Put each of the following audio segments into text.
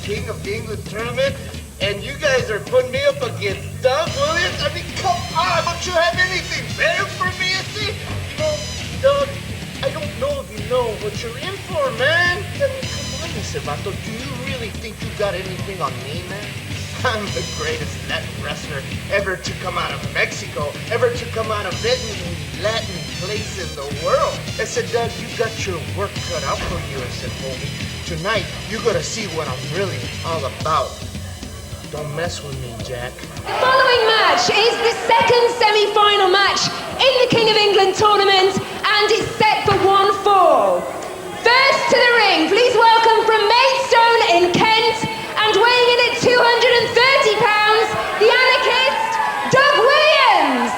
King of England tournament, and you guys are putting me up against Doug Williams? I mean, come on, don't you have anything better for me? You know, Doug, I don't know if you know what you're in for, man. I mean, come on, Mr. Vato, do you really think you got anything on me, man? I'm the greatest Latin wrestler ever to come out of Mexico, ever to come out of any Latin place in the world. I said, Doug, you got your work cut out for you. I said, homie, tonight you gotta see what I'm really all about. Don't mess with me, Jack. The following match is the second semi-final match in the King of England tournament, and it's set for one fall. First to the ring, please welcome from Maidstone in Kent, and weighing in at 230 pounds, the anarchist, Doug Williams.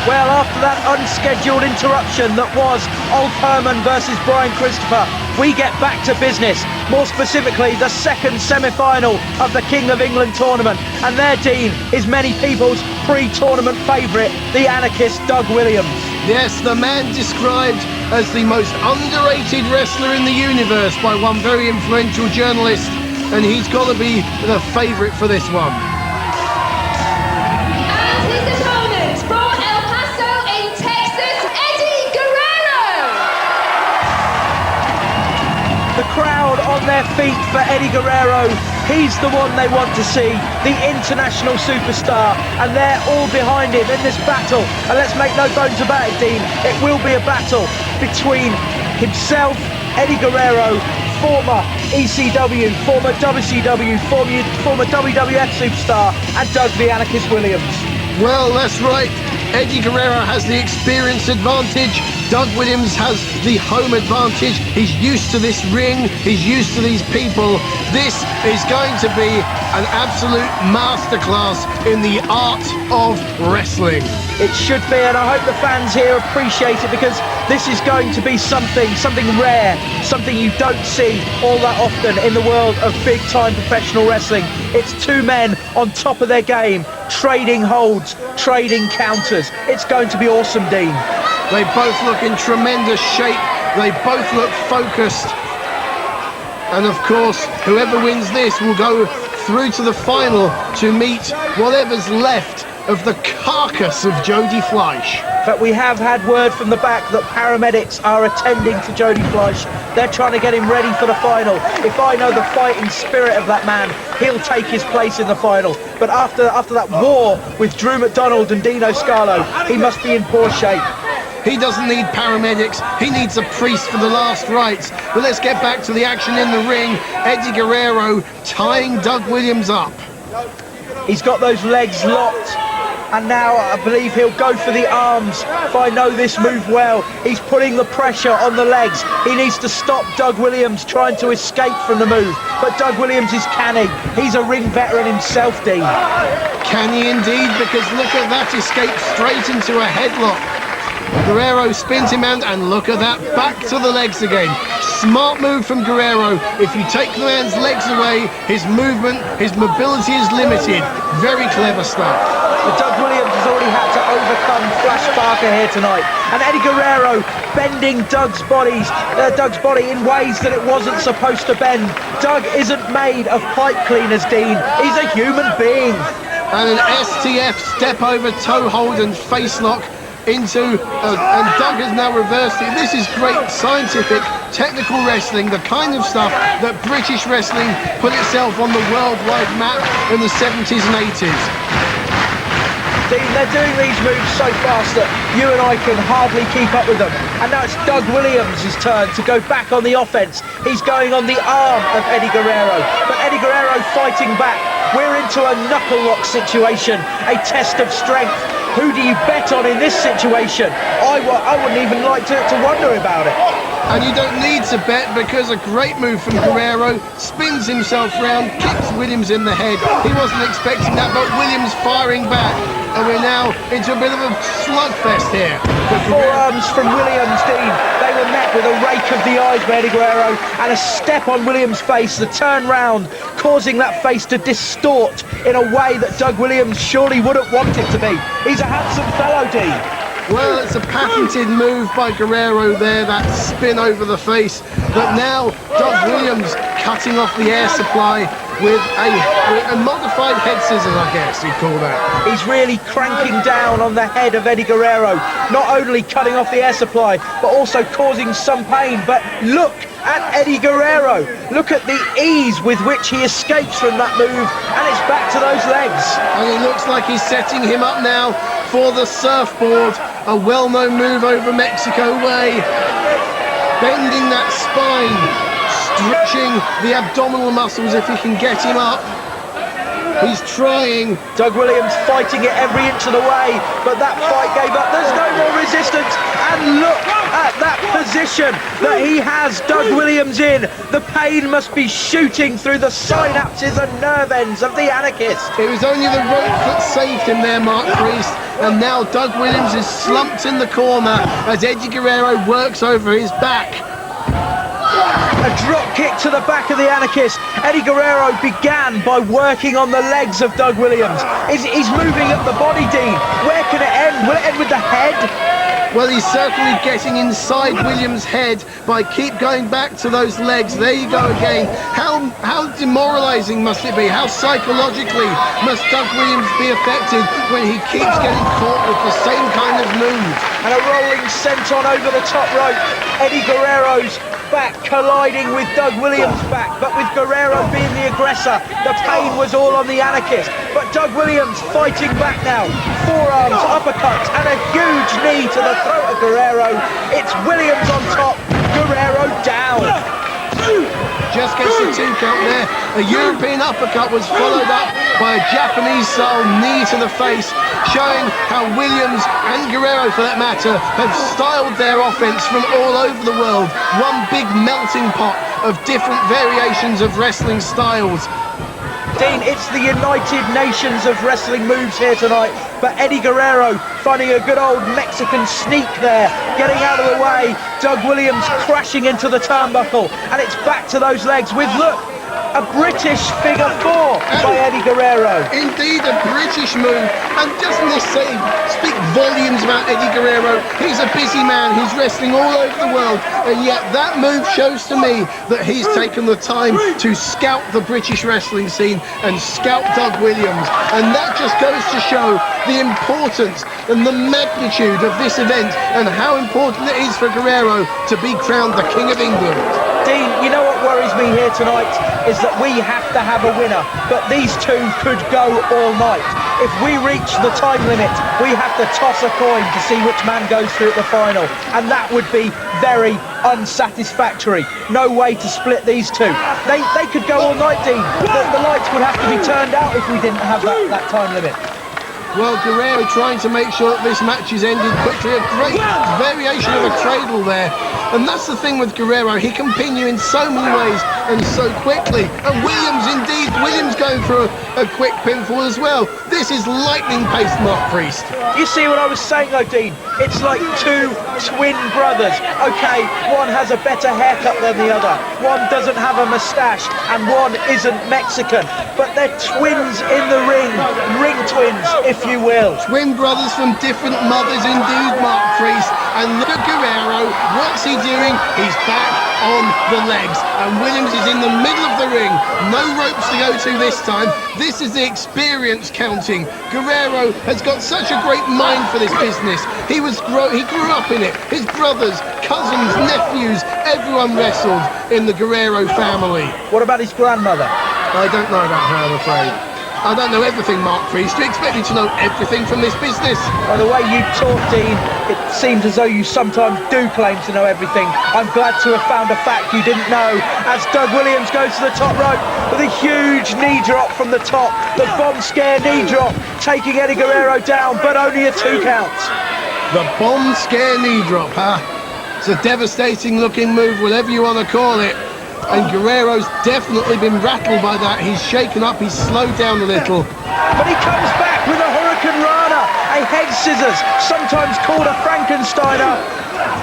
Well, after that unscheduled interruption that was Ulf Herman versus Brian Christopher, we get back to business. More specifically, the second semi-final of the King of England tournament. And their dean is many people's pre-tournament favourite, the anarchist Doug Williams. Yes, the man described as the most underrated wrestler in the universe by one very influential journalist, and he's got to be the favourite for this one. And his opponent from El Paso in Texas, Eddie Guerrero. The crowd on their feet for Eddie Guerrero. He's the one they want to see, the international superstar, and they're all behind him in this battle. And let's make no bones about it, Dean, it will be a battle between himself, Eddie Guerrero, former ECW, former WCW, former WWF superstar, and Doug the Anarchist Williams. Well, that's right. Eddie Guerrero has the experience advantage. Doug Williams has the home advantage. He's used to this ring. He's used to these people. This is going to be an absolute masterclass in the art of wrestling. It should be, and I hope the fans here appreciate it, because this is going to be something rare, something you don't see all that often in the world of big-time professional wrestling. It's two men on top of their game, trading holds, trading counters. It's going to be awesome, Dean. They both look in tremendous shape. They both look focused. And of course, whoever wins this will go through to the final to meet whatever's left of the carcass of Jody Fleisch. But we have had word from the back that paramedics are attending to Jody Fleisch. They're trying to get him ready for the final. If I know the fighting spirit of that man, he'll take his place in the final. But after that war with Drew McDonald and Dino Scarlo, he must be in poor shape. He doesn't need paramedics, he needs a priest for the last rites. But let's get back to the action in the ring. Eddie Guerrero tying Doug Williams up. He's got those legs locked, and now I believe he'll go for the arms. If I know this move well, he's putting the pressure on the legs. He needs to stop Doug Williams trying to escape from the move. But Doug Williams is canny. He's a ring veteran himself, Dean. Can he indeed? Because look at that escape straight into a headlock. Guerrero spins him out, and look at that, back to the legs again. Smart move from Guerrero. If you take the man's legs away, his movement, his mobility is limited. Very clever stuff. But Doug Williams has already had to overcome Flash Barker here tonight. And Eddie Guerrero bending Doug's body in ways that it wasn't supposed to bend. Doug isn't made of pipe cleaners, Dean. He's a human being. And an STF step over toe hold and face lock into, and Doug has now reversed it. This is great scientific, technical wrestling, the kind of stuff that British wrestling put itself on the worldwide map in the 70s and 80s. Dean, they're doing these moves so fast that you and I can hardly keep up with them. And now it's Doug Williams' turn to go back on the offense. He's going on the arm of Eddie Guerrero, but Eddie Guerrero fighting back. We're into a knuckle lock situation, a test of strength. Who do you bet on in this situation? I wouldn't even like to wonder about it. And you don't need to bet, because a great move from Guerrero, spins himself round, kicks Williams in the head. He wasn't expecting that, but Williams firing back. And we're now into a bit of a slugfest here. The forearms from Williams, Dean, they were met with a rake of the eyes by Eddie Guerrero, and a step on Williams' face, the turn round, causing that face to distort in a way that Doug Williams surely wouldn't want it to be. He's a handsome fellow, Dean. Well, it's a patented move by Guerrero there, that spin over the face. But now Doug Williams cutting off the air supply with a modified head scissors, I guess you'd call that. He's really cranking down on the head of Eddie Guerrero, not only cutting off the air supply, but also causing some pain. But look at Eddie Guerrero. Look at the ease with which he escapes from that move, and it's back to those legs. And it looks like he's setting him up now for the surfboard, a well-known move over Mexico way. Bending that spine, stretching the abdominal muscles if he can get him up. He's trying. Doug Williams fighting it every inch of the way, but that fight gave up. There's no more resistance, and look at that position that he has Doug Williams in. The pain must be shooting through the synapses and nerve ends of the anarchist. It was only the rope that saved him there, Mark Priest, and now Doug Williams is slumped in the corner as Eddie Guerrero works over his back. A drop kick to the back of the anarchist. Eddie Guerrero began by working on the legs of Doug Williams. He's moving up the body, Dean. Where can it end? Will it end with the head? Well, he's certainly getting inside Williams' head by keep going back to those legs. There you go again. How demoralising must it be? How psychologically must Doug Williams be affected when he keeps getting caught with the same kind of move? And a rolling senton over the top rope. Eddie Guerrero's back colliding with Doug Williams' back, but with Guerrero being the aggressor, the pain was all on the anarchist. But Doug Williams fighting back now, forearms, uppercuts, and a huge knee to the throat of Guerrero. It's Williams on top, Guerrero down. Just gets the 2 count there. A European uppercut was followed up by a Japanese-style knee to the face, showing how Williams and Guerrero, for that matter, have styled their offense from all over the world. One big melting pot of different variations of wrestling styles. Dean, it's the United Nations of wrestling moves here tonight, but Eddie Guerrero finding a good old Mexican sneak there, getting out of the way. Doug Williams crashing into the turnbuckle, and it's back to those legs with, look, a British figure 4 by Eddie Guerrero. Indeed, a British move. And doesn't this speak volumes about Eddie Guerrero? He's a busy man. He's wrestling all over the world. And yet that move shows to me that he's taken the time to scout the British wrestling scene and scout Doug Williams. And that just goes to show the importance and the magnitude of this event and how important it is for Guerrero to be crowned the King of England. Dean, you know what worries me here tonight is that we have to have a winner, but these two could go all night. If we reach the time limit, we have to toss a coin to see which man goes through at the final, and that would be very unsatisfactory. No way to split these two. They could go all night, Dean. The lights would have to be turned out if we didn't have that time limit. Well, Guerrero trying to make sure that this match is ended quickly. A great variation of a cradle there. And that's the thing with Guerrero. He can pin you in so many ways and so quickly. And Williams going for a quick pinfall as well. This is lightning-paced, Mark Priest. You see what I was saying, though, Dean? It's like two twin brothers. Okay, one has a better haircut than the other. One doesn't have a moustache, and one isn't Mexican. But they're twins in the ring twins, if you will. Twin brothers from different mothers indeed, Mark Priest. And look at Guerrero. What's he doing? He's back on the legs. And Williams is in the middle of the ring. No ropes to go to this time. This is the experience counting. Guerrero has got such a great mind for this business. He grew up in it. His brothers, cousins, nephews, everyone wrestled in the Guerrero family. What about his grandmother? I don't know about her, I'm afraid. I don't know everything, Mark Priest. Do you expect me to know everything from this business? By the way you talk, Dean, it seems as though you sometimes do claim to know everything. I'm glad to have found a fact you didn't know. As Doug Williams goes to the top rope with a huge knee drop from the top. The bomb scare knee drop, taking Eddie Guerrero down, but only a 2 count. The bomb scare knee drop, huh? It's a devastating looking move, whatever you want to call it. And Guerrero's definitely been rattled by that. He's shaken up, he's slowed down a little. But he comes back with a Hurricane Rana, a head scissors, sometimes called a Frankensteiner.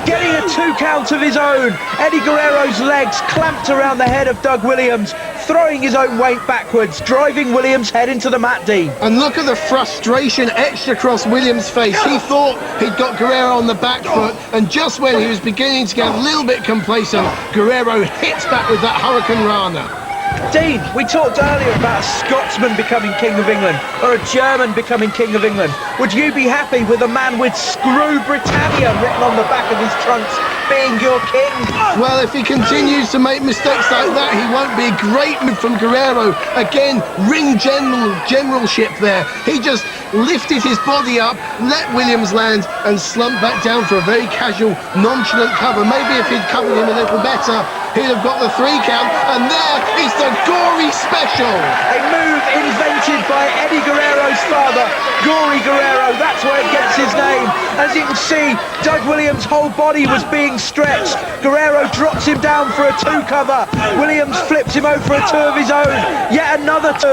Getting a 2 count of his own. Eddie Guerrero's legs clamped around the head of Doug Williams. throwing his own weight backwards, driving Williams' head into the mat, Dean. And look at the frustration etched across Williams' face. He thought he'd got Guerrero on the back foot, and just when he was beginning to get a little bit complacent, Guerrero hits back with that Hurricane Rana. Dean, we talked earlier about a Scotsman becoming King of England, or a German becoming King of England. Would you be happy with a man with Screw Britannia written on the back of his trunks being your king? Well, if he continues to make mistakes like that, he won't be. Great move from Guerrero. Again, ring generalship there. He just lifted his body up, let Williams land, and slumped back down for a very casual, nonchalant cover. Maybe if he'd covered him a little better, he'd have got the 3 count. And there is the Gory Special. A move invented by Eddie Guerrero's father, Gory Guerrero. That's where it gets his name. As you can see, Doug Williams' whole body was being stretched. Guerrero drops him down for a 2 cover. Williams flips him over for a 2 of his own. Yet another 2.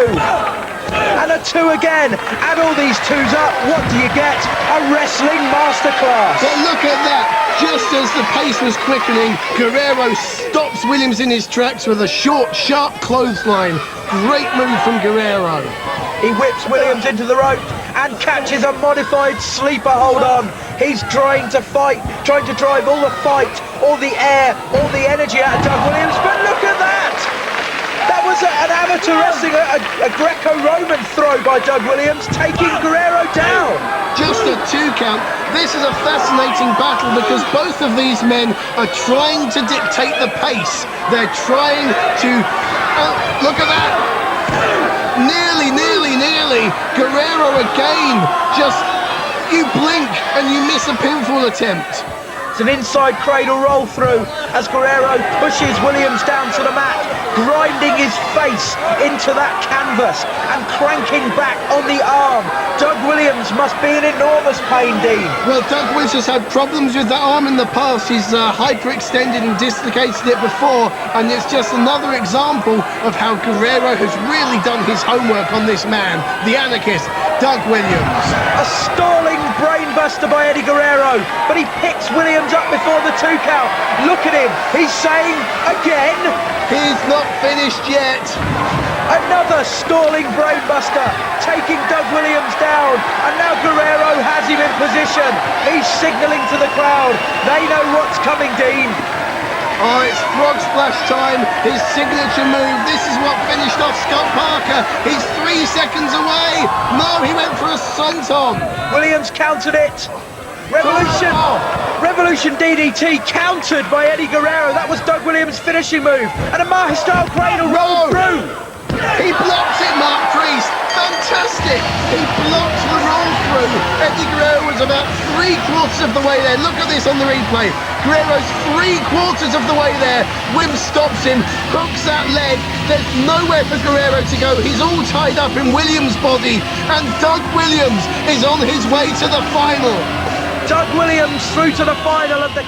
And a 2 again. Add all these 2s up, what do you get? A wrestling masterclass. But look at that. Just as the pace was quickening, Guerrero stops Williams in his tracks with a short, sharp clothesline. Great move from Guerrero. He whips Williams into the rope and catches a modified sleeper hold on. He's trying to fight, trying to drive all the fight, all the air, all the energy out of Doug Williams. But look at that! That was an amateur wrestling, a Greco-Roman throw by Doug Williams, taking Guerrero down. Just a 2 count. This is a fascinating battle because both of these men are trying to dictate the pace. They're trying to... look at that! Nearly. Guerrero again. Just, you blink and you miss a pinfall attempt. It's an inside cradle roll through as Guerrero pushes Williams down to the mat, grinding his face into that canvas and cranking back on the arm. Doug Williams must be in enormous pain, Dean. Well, Doug Williams has had problems with that arm in the past. He's hyperextended and dislocated it before, and it's just another example of how Guerrero has really done his homework on this man, the anarchist, Doug Williams. A stalling brainbuster by Eddie Guerrero, but he picks Williams up before the 2 count. Look at him, he's saying again. He's not finished yet. Another stalling brainbuster, taking Doug Williams down, and now Guerrero has him in position. He's signalling to the crowd. They know what's coming, Dean. Oh, it's Frog Splash time, his signature move. This is what finished off Scott Parker. He's 3 seconds away. No, he went for a senton. Williams countered it. Revolution! Revolution DDT countered by Eddie Guerrero. That was Doug Williams' finishing move. And a Mahistyle cradle rolled through. He blocked it, Mark Priest. Fantastic. He blocked the roll through. Eddie Guerrero was about 3/4 of the way there. Look at this on the replay. Guerrero's 3/4 of the way there. Wim stops him, hooks that leg. There's nowhere for Guerrero to go. He's all tied up in Williams' body. And Doug Williams is on his way to the final. Doug Williams through to the final of the...